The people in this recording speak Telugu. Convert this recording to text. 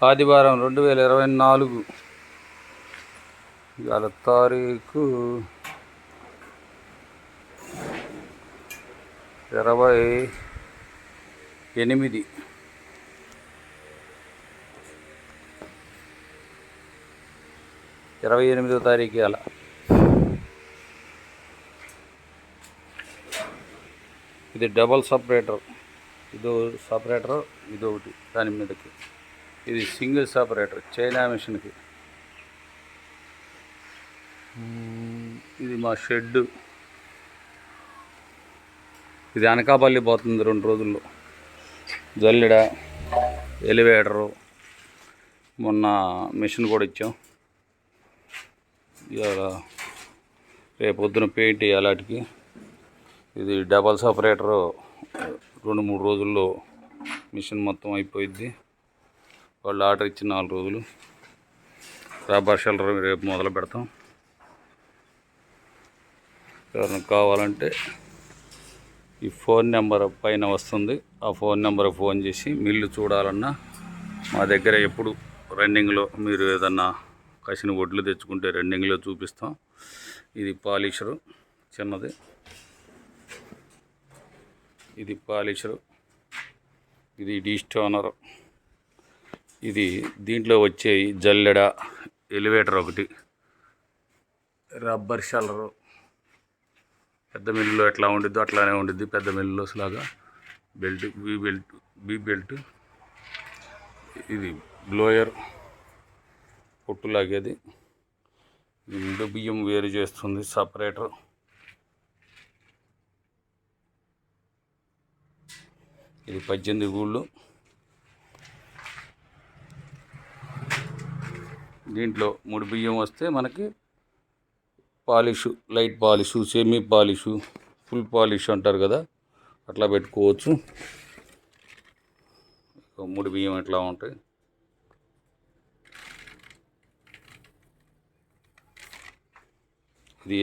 ఆదివారం 2024 ఇవాళ తారీఖు 28. 28వ తారీఖు ఇవాళ. ఇది డబల్ సపరేటర్, ఇదో సపరేటర్, ఇదొకటి దాని మీదకి. ఇది సింగిల్ సపరేటర్ చైనా మిషన్కి. ఇది మా షెడ్. ఇది అనకాపల్లి పోతుంది 2 రోజుల్లో. జల్లెడ, ఎలివేటరు, మొన్న మిషన్ కూడా ఇచ్చాం. ఇవాళ రేపొద్దున పెయింట్ అలాంటికి. ఇది డబల్ సపరేటరు 2-3 రోజుల్లో మిషన్ మొత్తం అయిపోయిద్ది. వాళ్ళు ఆర్డర్ ఇచ్చిన 4 రోజులు. రబ్బర్ షెల్టర్ రేపు మొదలు పెడతాం. ఎవరైనా కావాలంటే ఈ ఫోన్ నెంబర్ పైన వస్తుంది. ఆ ఫోన్ నెంబర్ ఫోన్ చేసి మిల్లు చూడాలన్నా మా దగ్గర ఎప్పుడు రన్నింగ్లో, మీరు ఏదన్నా కసిన వడ్లు తెచ్చుకుంటే రన్నింగ్లో చూపిస్తాం. ఇది పాలిషరు చిన్నది, ఇది పాలిషరు, ఇది డీస్టోనర్, ఇది దీంట్లో వచ్చే జల్లెడ, ఎలివేటర్ ఒకటి, రబ్బర్ షెల్లరు. పెద్ద మిల్లులో ఎట్లా ఉండిద్దో అట్లానే ఉండిద్ది. పెద్ద మిల్లులో లాగా బెల్ట్, బీ బెల్ట్. ఇది బ్లోయర్, పొట్టు లాగేది. ఇది బియ్యం వేరు చేస్తుంది సపరేటర్. ఇది 18 గూళ్ళు. దీంట్లో 3 బియ్యం వస్తే మనకి polish, light polish, semi polish, full polish అంటారు కదా, అట్లా పెట్టుకోవచ్చు. 3 బియ్యం ఎట్లా ఉంటాయి. ఇది